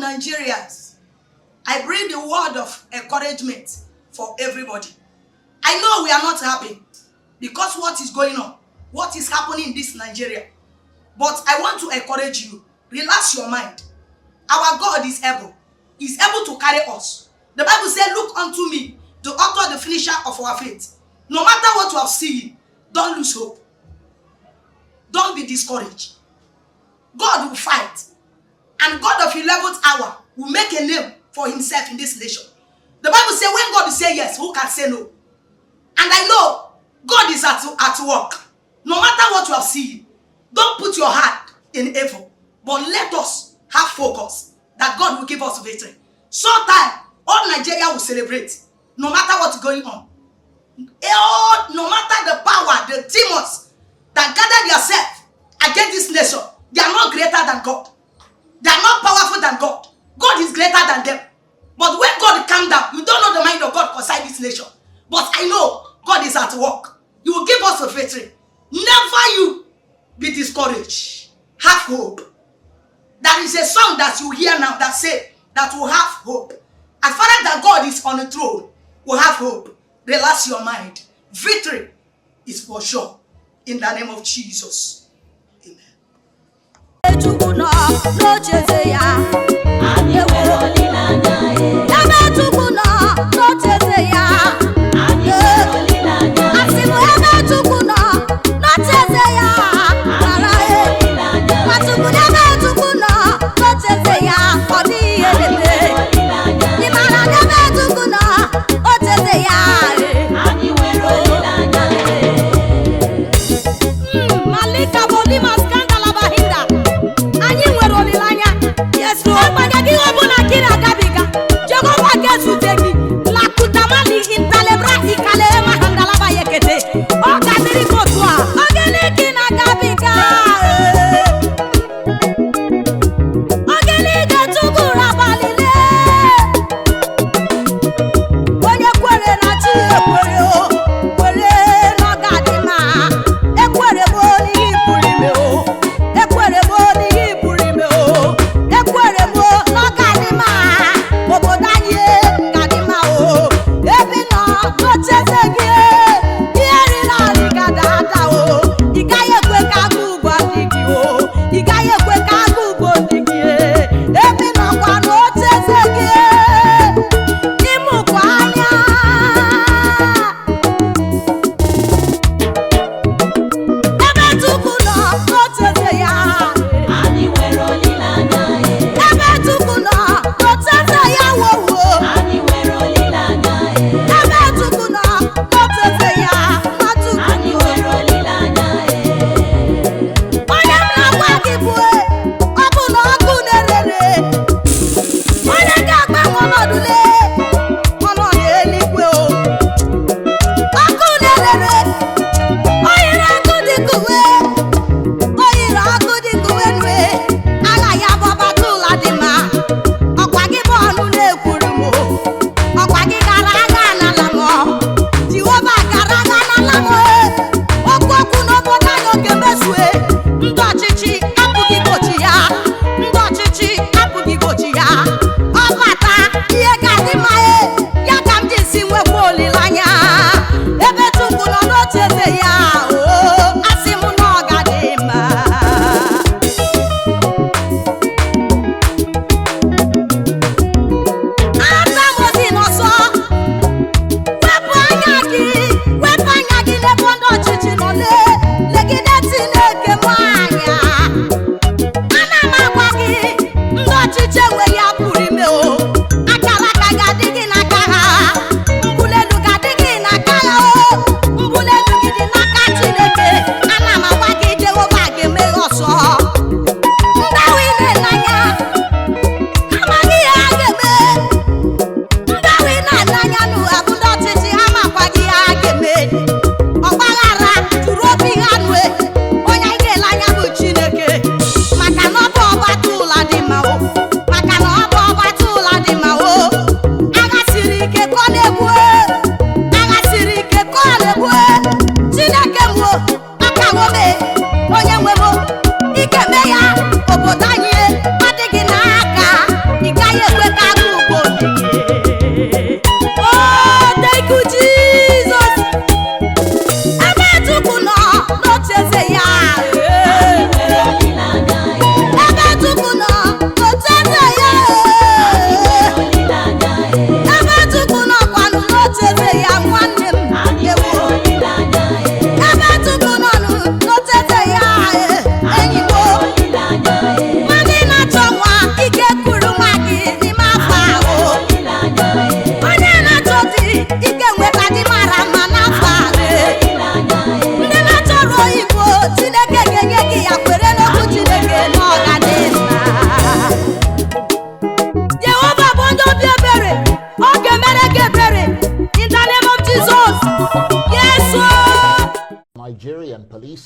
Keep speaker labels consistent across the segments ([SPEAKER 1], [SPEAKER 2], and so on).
[SPEAKER 1] Nigerians, I bring the word of encouragement for everybody. I know we are not happy because what is going on, what is happening in this Nigeria. But I want to encourage you. Relax your mind. Our God is able. He's able to carry us. The Bible says, look unto me, the author, the finisher of our faith. No matter what you have seen, don't lose hope. Don't be discouraged. God will fight. And God of 11th hour will make a name for himself in this nation. The Bible says, when God will say yes, who can say no? And I know God is at work. No matter what you have seen, don't put your heart in evil. But let us have focus that God will give us victory. Sometime, all Nigeria will celebrate. No matter what's going on. No matter the power, the demons that gather themselves against this nation, they are not greater than God. They are not powerful than God. God is greater than them. But when God comes down, you don't know the mind of God concerning this nation. But I know God is at work. He will give us a victory. Never you be discouraged. Have hope. There is a song that you hear now that say that we have hope. As far as that God is on the throne, we have hope. Relax your mind. Victory is for sure. In the name of Jesus.
[SPEAKER 2] Maka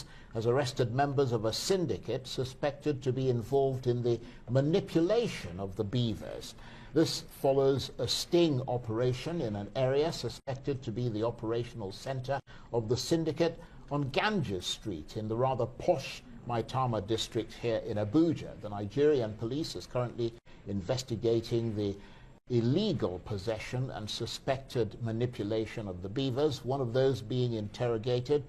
[SPEAKER 2] Police has arrested members of a syndicate suspected to be involved in the manipulation of the beavers. This follows a sting operation in an area suspected to be the operational center of the syndicate on Ganges Street in the rather posh Maitama district here in Abuja. The Nigerian police is currently investigating the illegal possession and suspected manipulation of the beavers. One of those being interrogated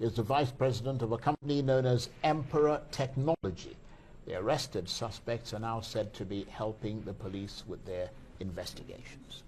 [SPEAKER 2] is the vice president of a company known as Emperor Technology. The arrested suspects are now said to be helping the police with their investigations.